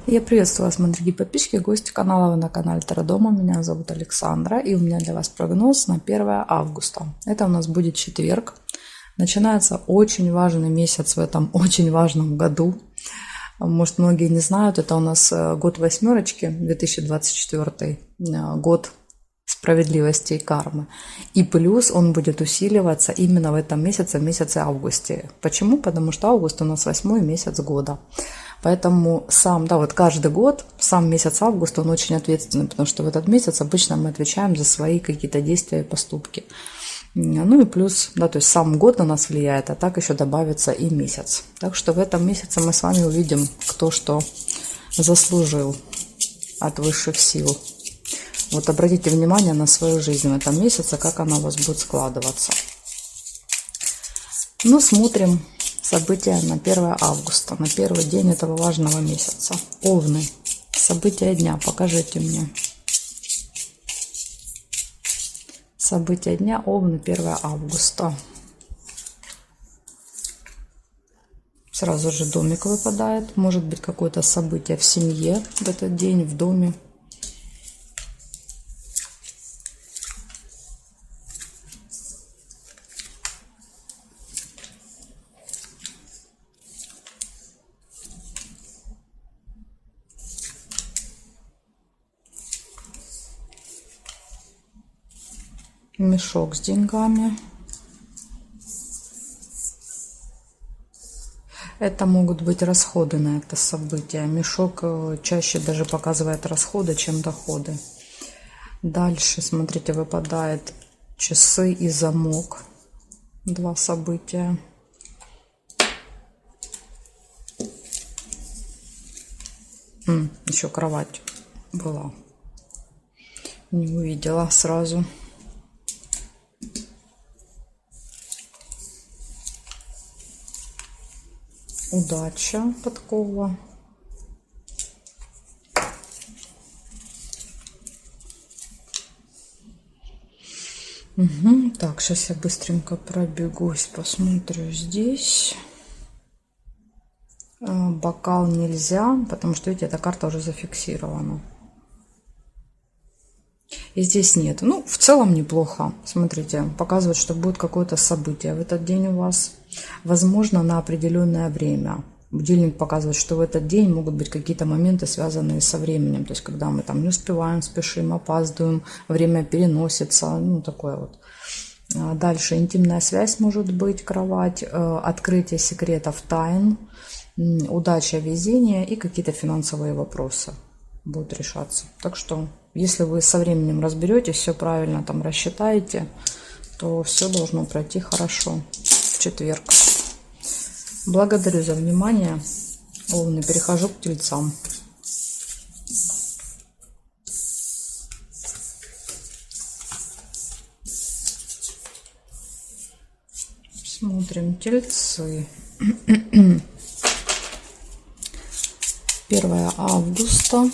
Я приветствую вас, мои дорогие подписчики, гости канала. Вы на канале Таро Дома. Меня зовут Александра, и у меня для вас прогноз на 1 августа. Это у нас будет четверг. Начинается очень важный месяц в этом очень важном году. Может, многие не знают, это у нас год восьмерочки, 2024 год справедливости и кармы. И плюс он будет усиливаться именно в этом месяце, в месяце августе. Почему? Потому что август у нас 8-й месяц года. Поэтому вот каждый год, сам месяц август, он очень ответственный, потому что в этот месяц обычно мы отвечаем за свои какие-то действия и поступки. Ну и плюс, то есть сам год на нас влияет, а так еще добавится и месяц. Так что в этом месяце мы с вами увидим, кто что заслужил от высших сил. Вот обратите внимание на свою жизнь в этом месяце, как она у вас будет складываться. Ну, смотрим события на 1 августа, на первый день этого важного месяца. Овны. События дня. Покажите мне. События дня. Овны, 1 августа. Сразу же домик выпадает. Может быть какое-то событие в семье в этот день, в доме. Мешок с деньгами. Это могут быть расходы на это событие. Мешок чаще даже показывает расходы, чем доходы. Дальше, смотрите, выпадает часы и замок. 2 события. Еще кровать была. Не увидела сразу. Удача, подкова. Так, сейчас я быстренько пробегусь, посмотрю здесь. Бокал нельзя, потому что, видите, эта карта уже зафиксирована. И здесь нет. Ну, в целом неплохо. Смотрите, показывает, что будет какое-то событие в этот день у вас. Возможно, на определенное время. Будильник показывает, что в этот день могут быть какие-то моменты, связанные со временем. То есть, когда мы там не успеваем, спешим, опаздываем, время переносится. Ну, такое вот. Дальше интимная связь может быть, кровать, открытие секретов, тайн, удача, везение и какие-то финансовые вопросы будут решаться. Так что, если вы со временем разберетесь, все правильно там рассчитаете, то все должно пройти хорошо в четверг. Благодарю за внимание. Овны, перехожу к тельцам. Смотрим тельцы. 1 августа.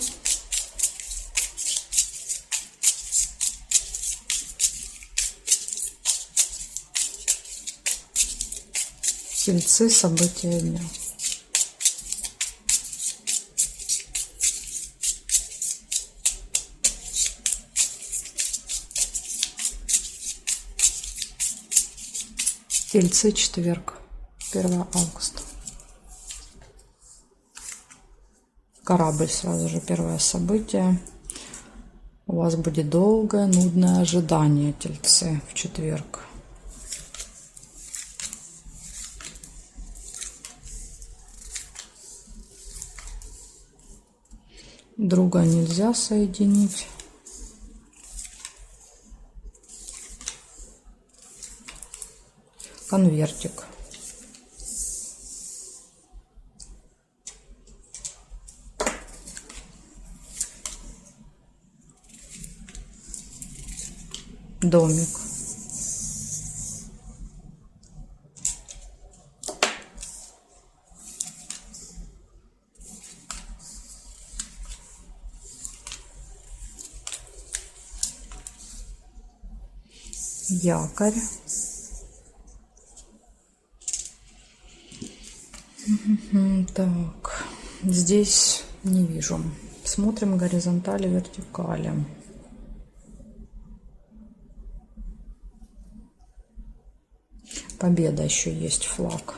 Тельцы, события дня. Тельцы, четверг, 1 августа. Корабль, сразу же первое событие. У вас будет долгое, нудное ожидание, тельцы, в четверг. Друга нельзя соединить. Конвертик. Домик. Якорь. Так, здесь Не вижу. Смотрим горизонтали, вертикали. Победа еще есть, флаг.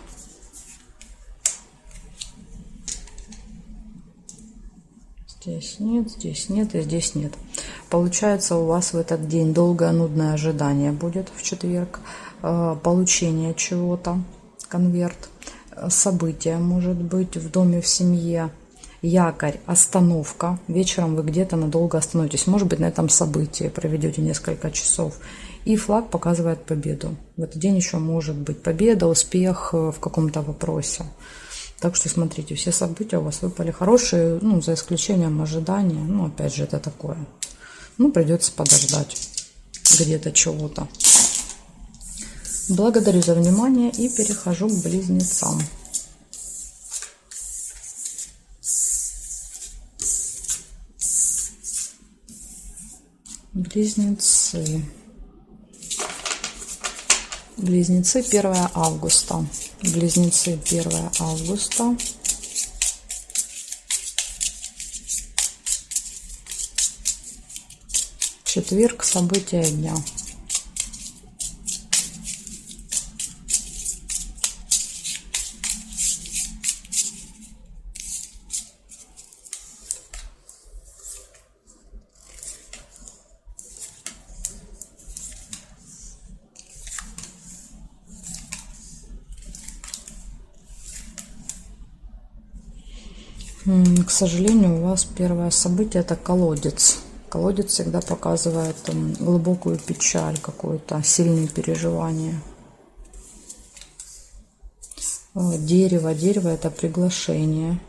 Здесь нет и здесь нет. Получается, у вас в этот день долгое нудное ожидание будет в четверг. Получение чего-то, конверт. Событие может быть в доме, в семье. Якорь, остановка. Вечером вы где-то надолго остановитесь. Может быть, на этом событии проведете несколько часов. И флаг показывает победу. В этот день еще может быть победа, успех в каком-то вопросе. Так что смотрите, все события у вас выпали хорошие, ну, за исключением ожидания. Ну, опять же, это такое. Ну, придется подождать где-то чего-то. Благодарю за внимание и перехожу к близнецам. Близнецы. Близнецы 1 августа. Близнецы 1 августа. Четверг, события дня. К сожалению, у вас первое событие — это колодец. Колодец всегда показывает глубокую печаль, какое-то сильные переживания. Дерево. Дерево — это приглашение.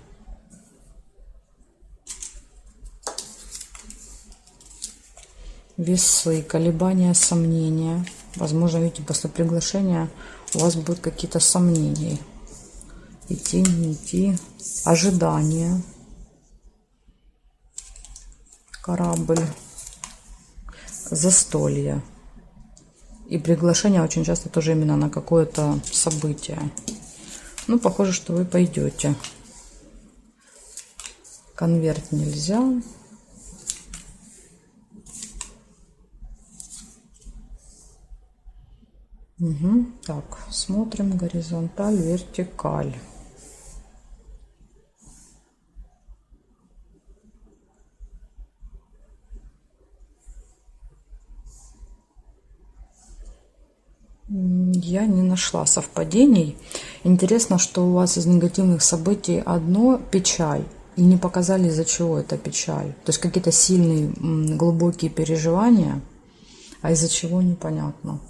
Весы, колебания, сомнения. Возможно, видите, после приглашения у вас будут какие-то сомнения. Идти, не идти. Ожидание. Корабль. Застолье. И приглашение очень часто тоже именно на какое-то событие. Ну, похоже, что вы пойдете. Конверт нельзя. Угу. Так, смотрим горизонталь, вертикаль. Я не нашла совпадений. Интересно, что у вас из негативных событий одно — печаль. И не показали, из-за чего это печаль. То есть какие-то сильные, глубокие переживания, а из-за чего — непонятно.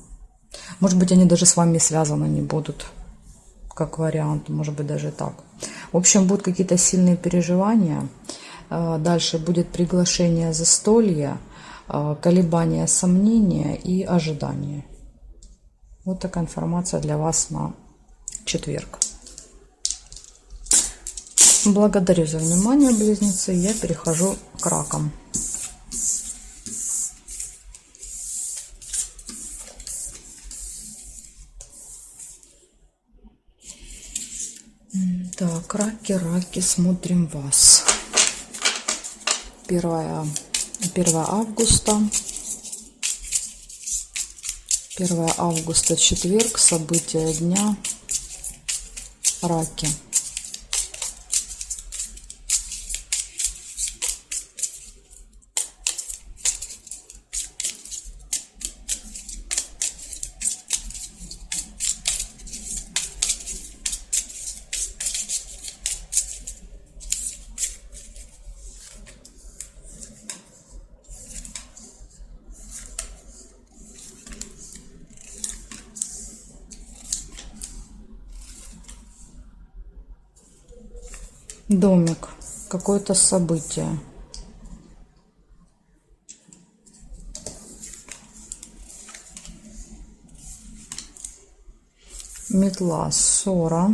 Может быть, они даже с вами связаны не будут, как вариант, может быть, даже так. В общем, будут какие-то сильные переживания. Дальше будет приглашение застолья, колебания, сомнения и ожидания. Вот такая информация для вас на четверг. Благодарю за внимание, близнецы. Я перехожу к ракам. Так, раки, смотрим вас. 1 августа. 1 августа, четверг, события дня. Раки. Домик. Какое-то событие. Метла. Ссора.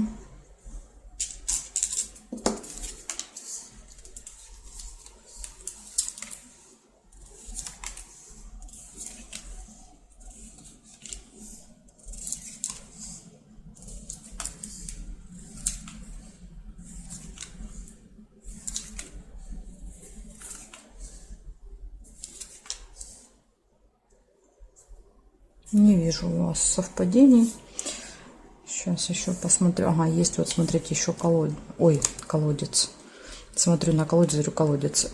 Не вижу у вас совпадений. Сейчас еще посмотрю. Ага, есть вот, смотрите, еще колодец. Смотрю на колодец, говорю, колодец.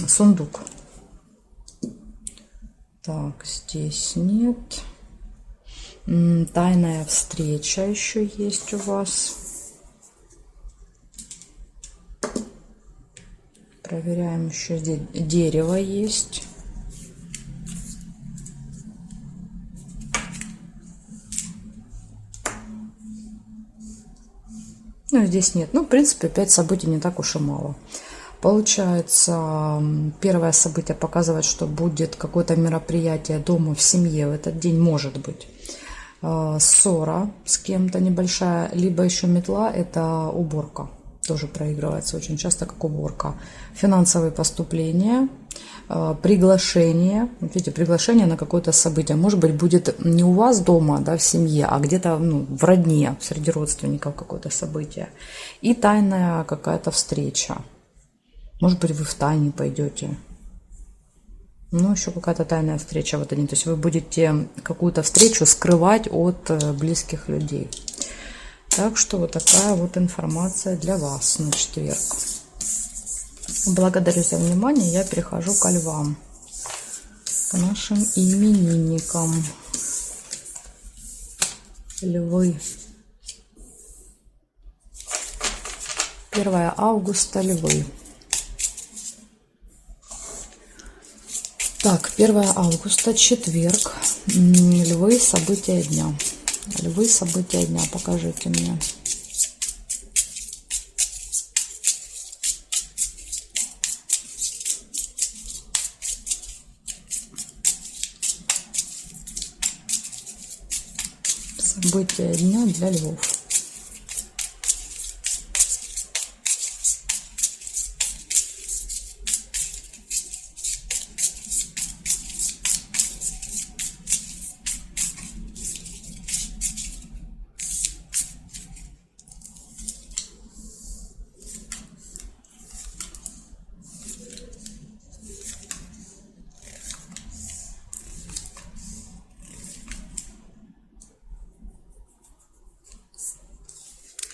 Сундук. Так, здесь нет. Тайная встреча еще есть у вас. Проверяем еще здесь. Дерево есть. Ну, здесь нет. Ну, в принципе, 5 событий не так уж и мало. Получается, первое событие показывает, что будет какое-то мероприятие дома, в семье в этот день, может быть. Ссора с кем-то небольшая, либо еще метла, это уборка. Тоже проигрывается очень часто как уборка. Финансовые поступления, приглашение. Вот видите, приглашение на какое-то событие. Может быть, будет не у вас дома, да, в семье, а где-то в родне, среди родственников какое-то событие. И тайная какая-то встреча. Может быть, вы в тайне пойдете. Ну, еще какая-то тайная встреча в этот день. То есть вы будете какую-то встречу скрывать от близких людей. Так что вот такая вот информация для вас на четверг. Благодарю за внимание. Я перехожу к львам, к нашим именинникам. Львы. 1 августа, львы. Так, 1 августа, четверг. Львы, события дня. Львы, события дня. Покажите мне. События дня для львов.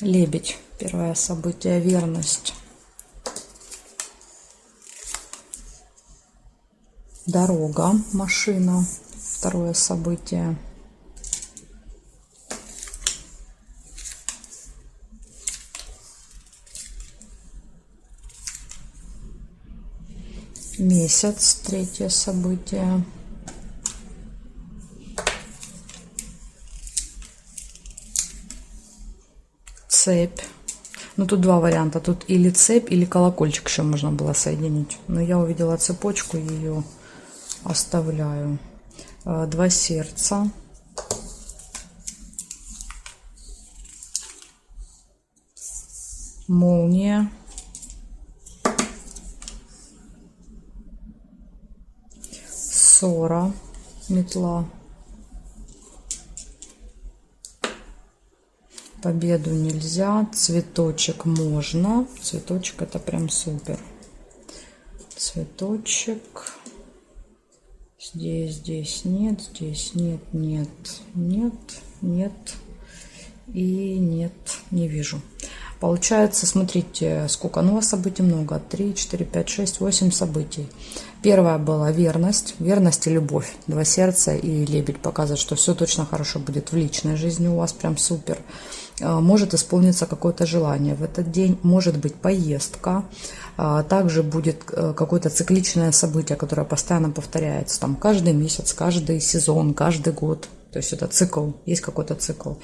Лебедь. Первое событие — верность. Дорога, машина. Второе событие. Месяц. Третье событие. Цепь. Ну, тут два варианта. Тут или цепь, или колокольчик еще можно было соединить. Но я увидела цепочку, ее оставляю. 2 сердца. Молния. Ссора. Метла. Победу нельзя. Цветочек можно. Цветочек — это прям супер. Цветочек. Здесь нет. Здесь нет. И нет. Не вижу. Получается, смотрите, сколько. Ну, у вас событий много. 3, 4, 5, 6, 8 событий. Первое было верность. Верность и любовь. 2 сердца и лебедь показывает, что все точно хорошо будет в личной жизни у вас. Прям супер. Может исполниться какое-то желание в этот день. Может быть поездка. Также будет какое-то цикличное событие, которое постоянно повторяется. Там каждый месяц, каждый сезон, каждый год. То есть это цикл, есть какой-то цикл.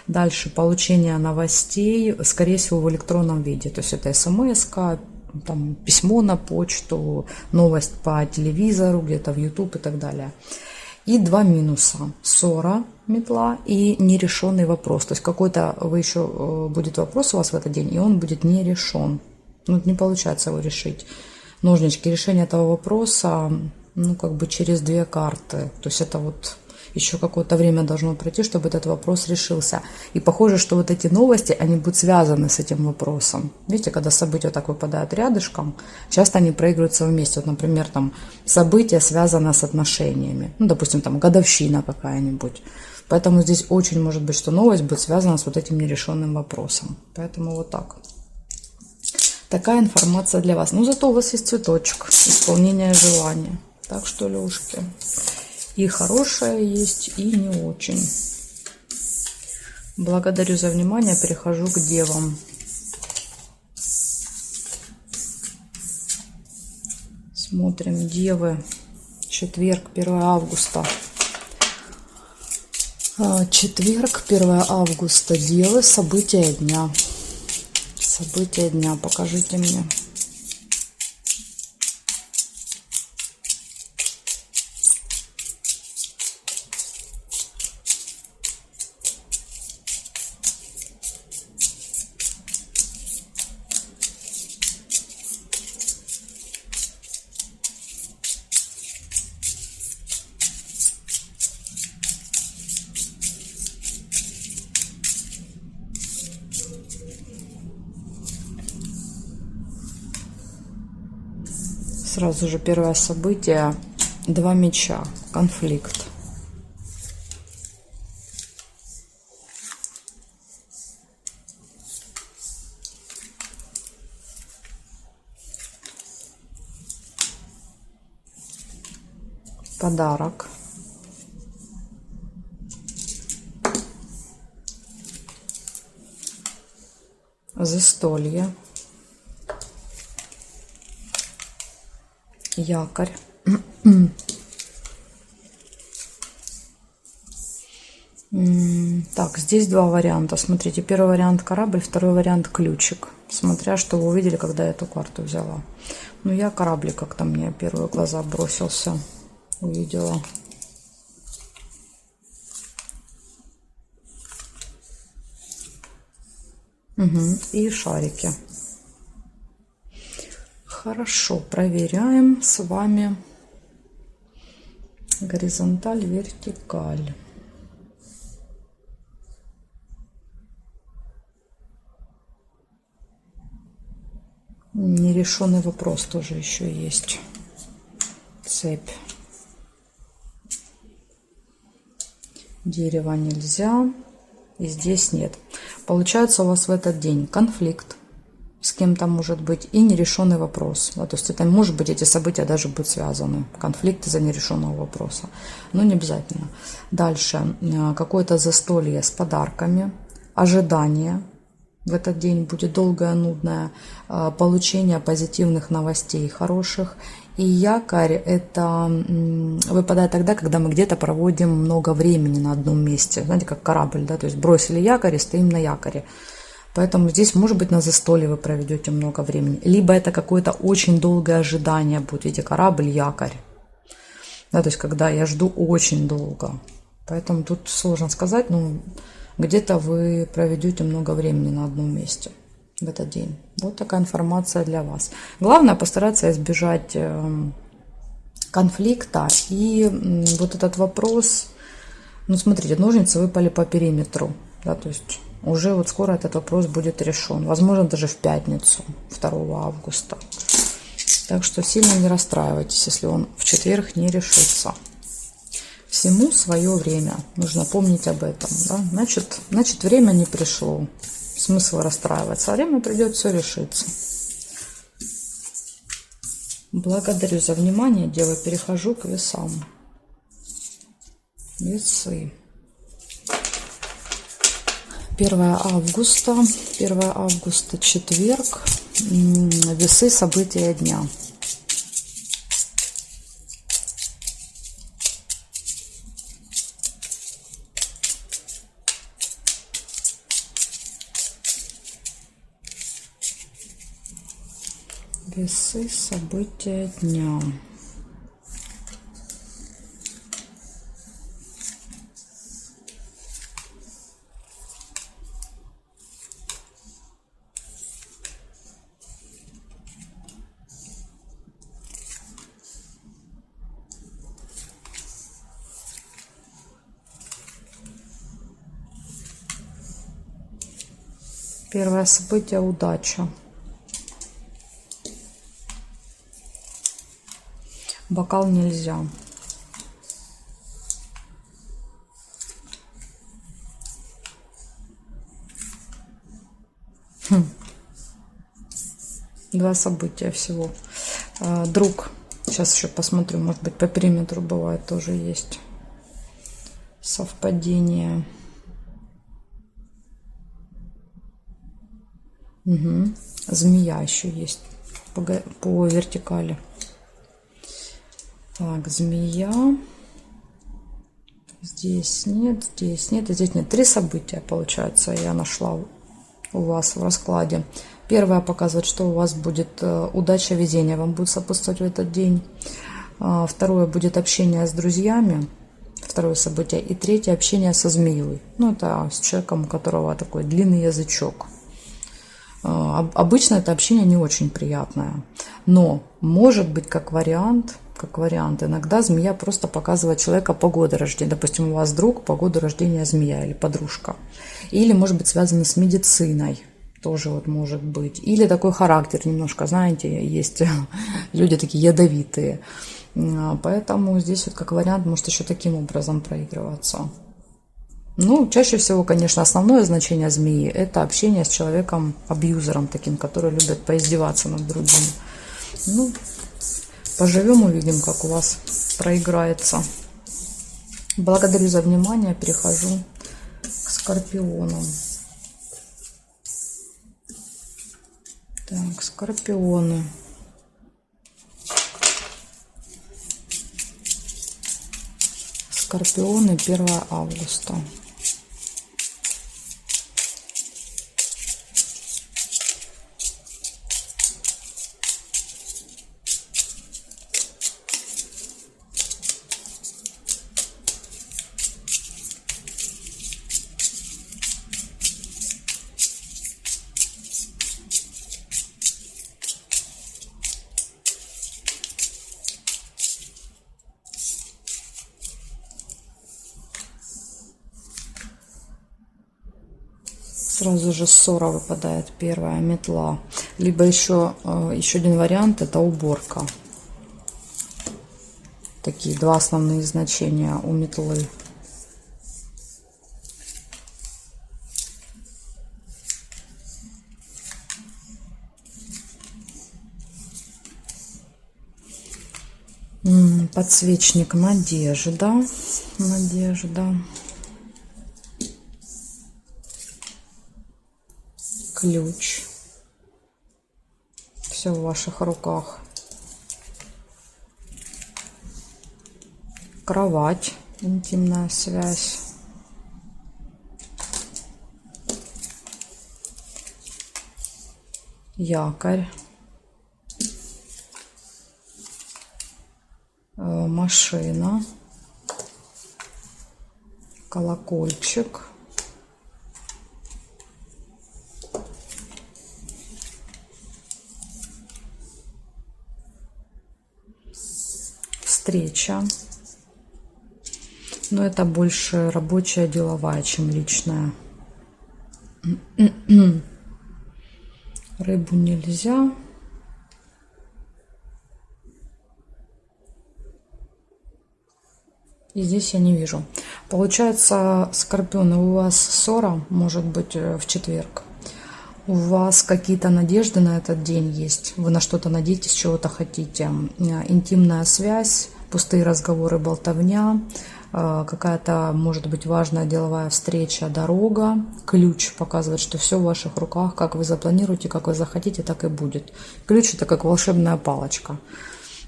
Дальше получение новостей, скорее всего, в электронном виде. То есть это смс-ка, там, письмо на почту, новость по телевизору, где-то в YouTube и так далее. И 2 минуса. Ссора, метла и нерешенный вопрос. То есть какой-то будет вопрос у вас в этот день, и он будет не решен. Ну, не получается его решить. Ножнички. Решение этого вопроса, ну, как бы через 2 карты. То есть это вот еще какое-то время должно пройти, чтобы этот вопрос решился. И похоже, что вот эти новости, они будут связаны с этим вопросом. Видите, когда события так выпадают рядышком, часто они проигрываются вместе. Вот, например, там событие связано с отношениями. Ну, допустим, там годовщина какая-нибудь. Поэтому здесь очень может быть, что новость будет связана с вот этим нерешенным вопросом. Поэтому вот так. Такая информация для вас. Ну, зато у вас есть цветочек, исполнение желания. Так что, Лёшки, и хорошее есть, и не очень. Благодарю за внимание. Перехожу к девам. Смотрим девы. Четверг, 1 августа. Четверг, 1 августа. Девы. События дня. События дня. Покажите мне. Сразу же первое событие. 2 меча. Конфликт. Подарок. Застолье. Якорь. Так, здесь 2 варианта. Смотрите, первый вариант корабль, второй вариант ключик. Смотря, что вы увидели, когда я эту карту взяла. Ну, я корабль как-то мне первые глаза бросился. Увидела. Угу. И шарики. Хорошо, проверяем с вами горизонталь, вертикаль. Нерешенный вопрос тоже еще есть. Цепь. Дерево нельзя. И здесь нет. Получается, у вас в этот день конфликт с кем-то может быть и нерешенный вопрос. Да, то есть это может быть, эти события даже будут связаны. Конфликт из-за нерешенного вопроса. Но не обязательно. Дальше. Какое-то застолье с подарками. Ожидание. В этот день будет долгое, нудное. Получение позитивных новостей хороших. И якорь это выпадает тогда, когда мы где-то проводим много времени на одном месте. Знаете, как корабль, да, то есть бросили якорь и стоим на якоре. Поэтому здесь, может быть, на застолье вы проведете много времени. Либо это какое-то очень долгое ожидание будет. Видите, корабль, якорь. Да, то есть когда я жду очень долго. Поэтому тут сложно сказать, но где-то вы проведете много времени на одном месте в этот день. Вот такая информация для вас. Главное постараться избежать конфликта. И вот этот вопрос, ну смотрите, ножницы выпали по периметру. Да, то есть уже вот скоро этот вопрос будет решен. Возможно, даже в пятницу, 2 августа. Так что сильно не расстраивайтесь, если он в четверг не решится. Всему свое время. Нужно помнить об этом. Да? Значит, время не пришло. Смысл расстраиваться. А время придет, все решится. Благодарю за внимание, девы. Перехожу к весам. Весы. 1 августа. 1 августа, четверг. Весы, события дня. Весы, события дня. Первое событие — удача. Бокал нельзя. Два события всего. Друг. Сейчас еще посмотрю, может быть, по периметру бывает тоже есть совпадение. Угу. Змея еще есть по вертикали. Так, змея. Здесь нет, здесь нет, и здесь нет. Три события, получается, я нашла у вас в раскладе. Первое показывает, что у вас будет удача, везение вам будет сопутствовать в этот день. Второе будет общение с друзьями. Второе событие. И третье — общение со змеей. Ну, это с человеком, у которого такой длинный язычок. Обычно это общение не очень приятное. Но может быть как вариант, иногда змея просто показывает человека по году рождения. Допустим, у вас друг по году рождения змея или подружка. Или может быть связано с медициной. Тоже вот может быть. Или такой характер немножко, знаете, есть люди такие ядовитые. Поэтому здесь вот как вариант может еще таким образом проигрываться. Ну, чаще всего, конечно, основное значение змеи — это общение с человеком-абьюзером таким, который любит поиздеваться над другими. Ну, поживем, увидим, как у вас проиграется. Благодарю за внимание. Перехожу к скорпионам. Так, скорпионы. Скорпионы, 1 августа. Сразу же ссора выпадает, первая, метла. Либо еще один вариант — это уборка. Такие два основные значения у метлы. Подсвечник, надежда. Ключ. Все в ваших руках. Кровать. Интимная связь. Якорь. Машина. Колокольчик. Встреча. Но это больше рабочая, деловая, чем личная. Рыбу нельзя. И здесь я не вижу. Получается, скорпионы, у вас ссора может быть в четверг. У вас какие-то надежды на этот день есть. Вы на что-то надеетесь, чего-то хотите. Интимная связь, пустые разговоры, болтовня. Какая-то, может быть, важная деловая встреча, дорога. Ключ показывает, что все в ваших руках. Как вы запланируете, как вы захотите, так и будет. Ключ — это как волшебная палочка,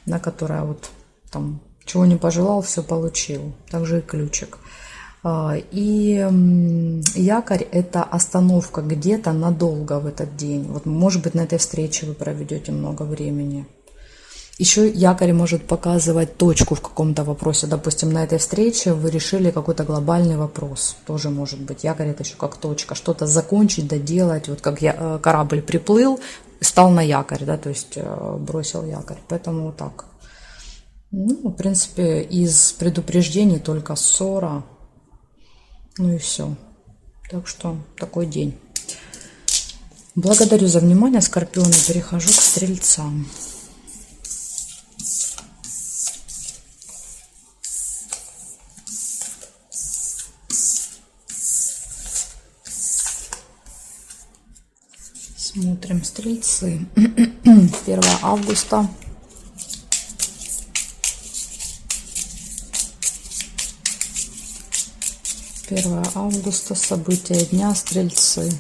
на которая вот там чего не пожелал, все получил. Также и ключик. И якорь — это остановка где-то надолго в этот день. Вот, может быть, на этой встрече вы проведете много времени. Еще якорь может показывать точку в каком-то вопросе. Допустим, на этой встрече вы решили какой-то глобальный вопрос. Тоже может быть. Якорь — это еще как точка. Что-то закончить, доделать. Вот как корабль приплыл, стал на якорь, да, то есть бросил якорь. Поэтому вот так. Ну, в принципе, из предупреждений только ссора. Ну и все. Так что такой день. Благодарю за внимание, Скорпионы. Перехожу к Стрельцам. Смотрим, Стрельцы. 1 августа. Первое августа. События дня. Стрельцы.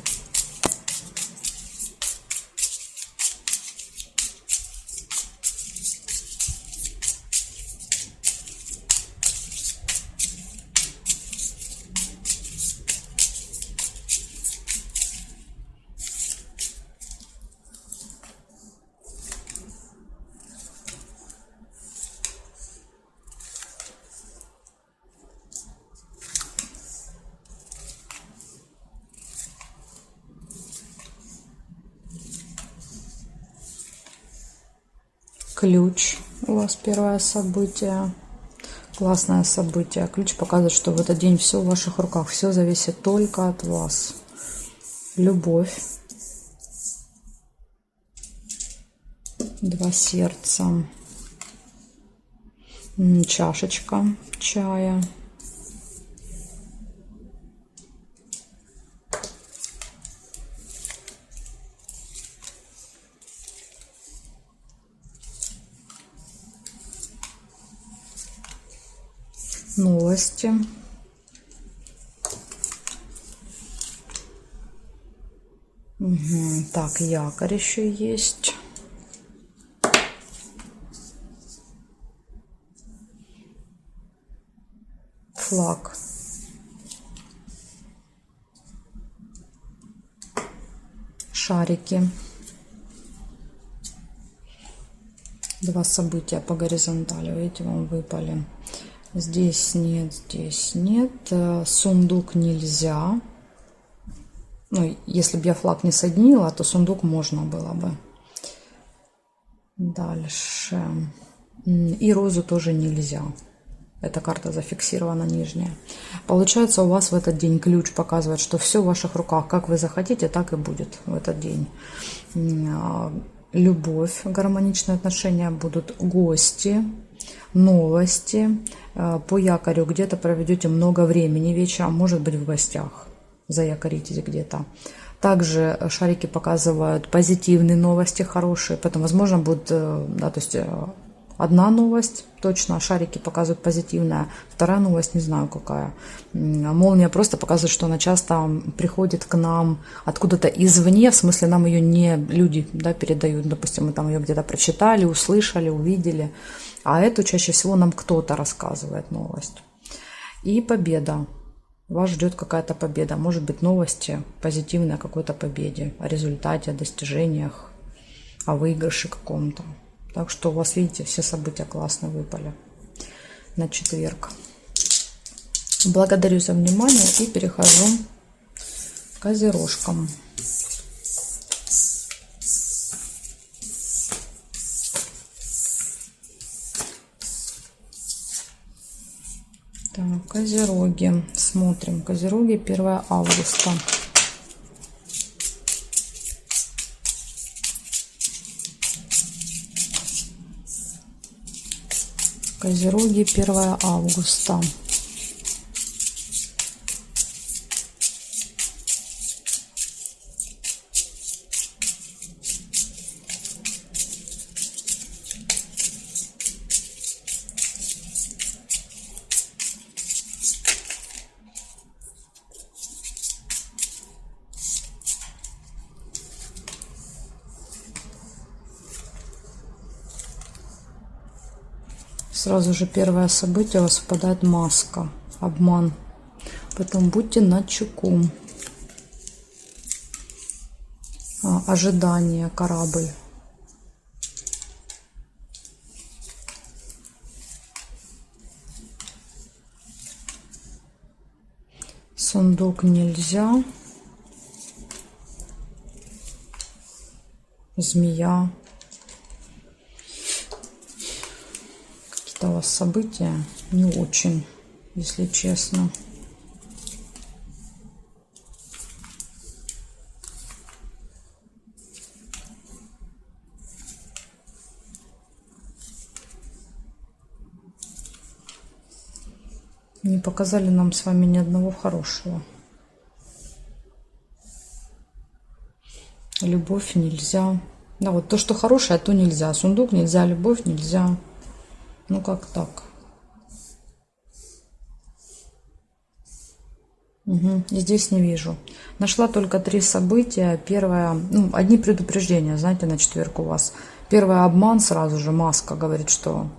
Ключ. У вас первое событие. Классное событие. Ключ показывает, что в этот день все в ваших руках. Все зависит только от вас. Любовь. 2 сердца. Чашечка чая. Новости. Угу. Так, якорь еще есть. Флаг. Шарики. 2 события по горизонтали. Видите, вам выпали. Здесь нет, здесь нет. Сундук нельзя. Ну, если бы я флаг не соединила, то сундук можно было бы. Дальше. И розу тоже нельзя. Эта карта зафиксирована нижняя. Получается, у вас в этот день ключ показывает, что все в ваших руках. Как вы захотите, так и будет в этот день. Любовь, гармоничные отношения, будут гости, новости. По якорю где-то проведете много времени вечером, может быть в гостях. Заякоритесь где-то. Также шарики показывают позитивные новости, хорошие. Поэтому, возможно, будет, да, то есть одна новость, точно, шарики показывают позитивная. Вторая новость, не знаю какая. Молния просто показывает, что она часто приходит к нам откуда-то извне, в смысле нам ее не люди, да, передают. Допустим, мы там ее где-то прочитали, услышали, увидели. А эту чаще всего нам кто-то рассказывает новость. И победа. Вас ждет какая-то победа. Может быть, новости позитивные о какой-то победе, о результате, о достижениях, о выигрыше каком-то. Так что у вас, видите, все события классно выпали на четверг. Благодарю за внимание и перехожу к козерожкам. Так, козероги. Смотрим. Козероги 1 августа. Козероги 1 августа. Сразу же первое событие, у вас выпадает маска, обман. Поэтому будьте начеку. Ожидание, корабль. Сундук нельзя. Змея. Какие-то у вас события не очень, если честно. Не показали нам с вами ни одного хорошего. Любовь нельзя. Да, вот то, что хорошее, то нельзя. Сундук нельзя, любовь нельзя. Ну как так? Угу, здесь не вижу. Нашла только 3 события. Первое, ну, одни предупреждения, знаете, на четверг у вас. Первое, обман сразу же, маска говорит, что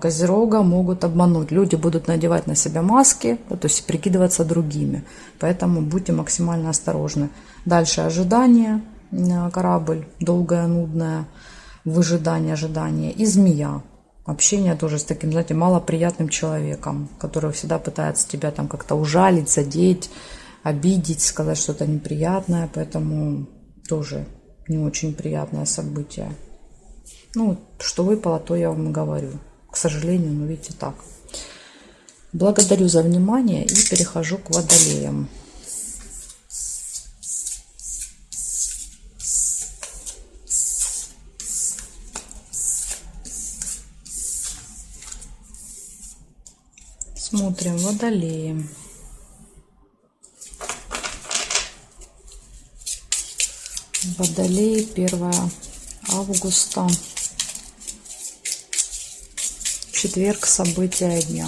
Козерога могут обмануть. Люди будут надевать на себя маски, то есть прикидываться другими. Поэтому будьте максимально осторожны. Дальше ожидание, корабль, долгое, нудное, выжидание, ожидание. И змея. Общение тоже с таким, знаете, малоприятным человеком, который всегда пытается тебя там как-то ужалить, задеть, обидеть, сказать что-то неприятное. Поэтому тоже не очень приятное событие. Ну, что выпало, то я вам и говорю. К сожалению, но видите так. Благодарю за внимание и перехожу к водолеям. Смотрим водолеи. Водолеи, 1 августа. Четверг, события дня.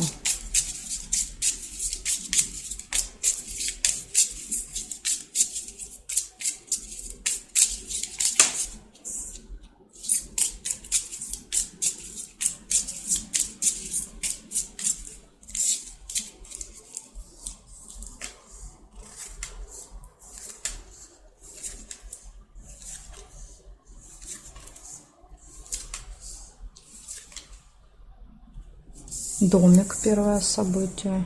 Домик, первое событие.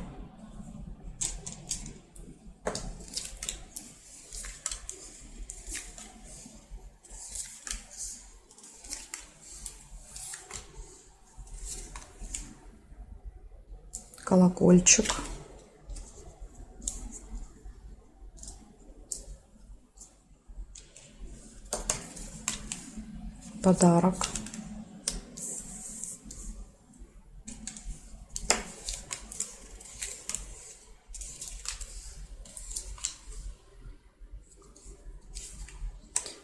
Колокольчик. Подарок.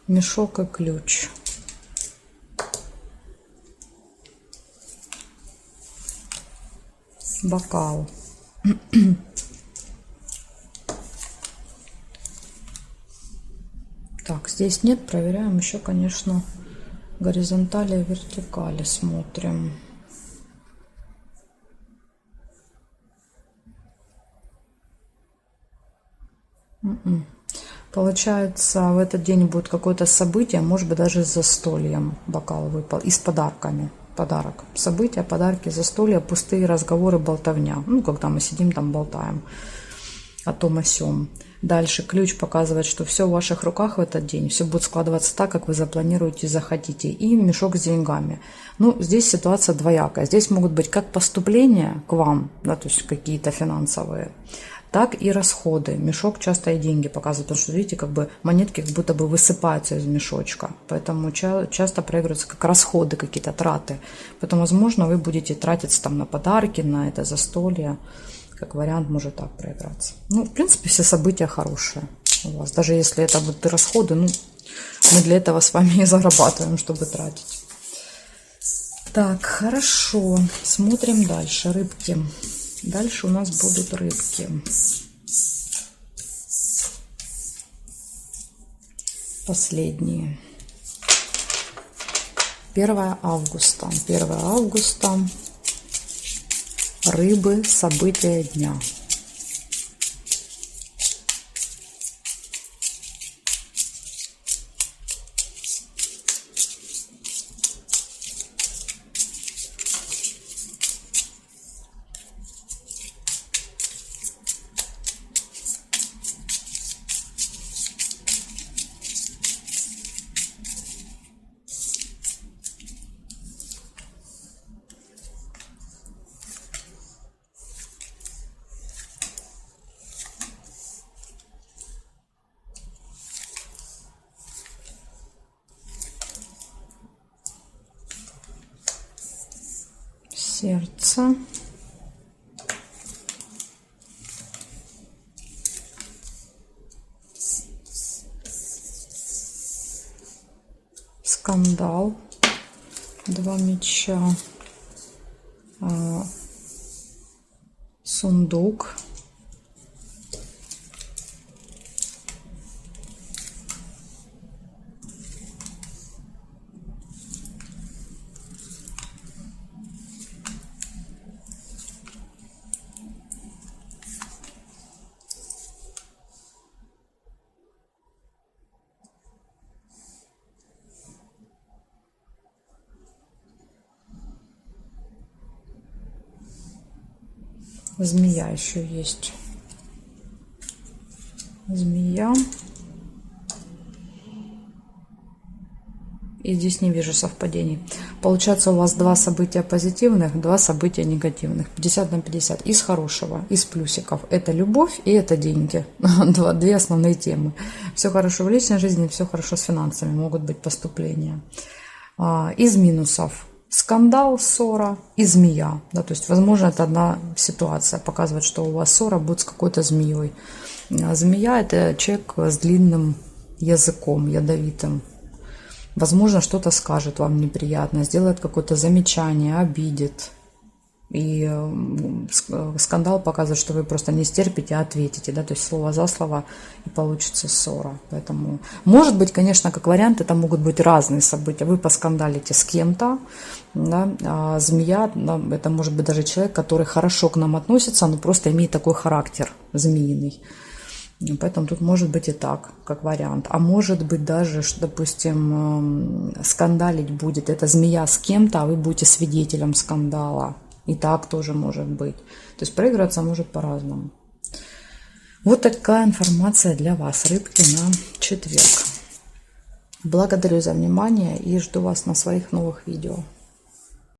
Мешок и ключ. Бокал. Так, здесь нет. Проверяем еще, конечно, горизонтали и вертикали. Смотрим. Получается, в этот день будет какое-то событие, может быть, даже с застольем. Бокал выпал. И с подарками. Подарок. События, подарки, застолья, пустые разговоры, болтовня. Ну, когда мы сидим там, болтаем о том, о сём. Дальше ключ показывает, что все в ваших руках в этот день. Все будет складываться так, как вы запланируете и захотите. И мешок с деньгами. Ну, здесь ситуация двоякая. Здесь могут быть как поступления к вам, да, то есть какие-то финансовые, так и расходы. Мешок часто и деньги показывает, потому что, видите, как бы монетки как будто бы высыпаются из мешочка. Поэтому часто проигрываются как расходы, какие-то траты. Поэтому, возможно, вы будете тратиться там на подарки, на это застолье. Как вариант может так проиграться. Ну, в принципе, все события хорошие у вас. Даже если это будут расходы, ну, мы для этого с вами и зарабатываем, чтобы тратить. Так, хорошо. Смотрим дальше. Рыбки. Дальше у нас будут рыбки. Последние. 1 августа. 1 августа. Рыбы. События дня. Сердце. скандал, 2 меча, сундук, змея еще есть. Змея. И здесь не вижу совпадений. Получается, у вас 2 события позитивных, 2 события негативных. 50 на 50. Из хорошего, из плюсиков. Это любовь и это деньги. 2 основные темы. Все хорошо в личной жизни, все хорошо с финансами. Могут быть поступления. Из минусов. Скандал, ссора и змея. Да, то есть, возможно, это одна ситуация. Показывает, что у вас ссора будет с какой-то змеей. Змея – это человек с длинным языком, ядовитым. Возможно, что-то скажет вам неприятно, сделает какое-то замечание, обидит. И скандал показывает, что вы просто не стерпите, а ответите. Да? То есть слово за слово, и получится ссора. Поэтому, может быть, конечно, как вариант, это могут быть разные события. Вы поскандалите с кем-то, да? А змея, да, это может быть даже человек, который хорошо к нам относится, но просто имеет такой характер змеиный. Поэтому тут может быть и так, как вариант. А может быть даже, что, допустим, скандалить будет эта змея с кем-то, а вы будете свидетелем скандала. И так тоже может быть. То есть проигрываться может по-разному. Вот такая информация для вас, рыбки, на четверг. Благодарю за внимание и жду вас на своих новых видео.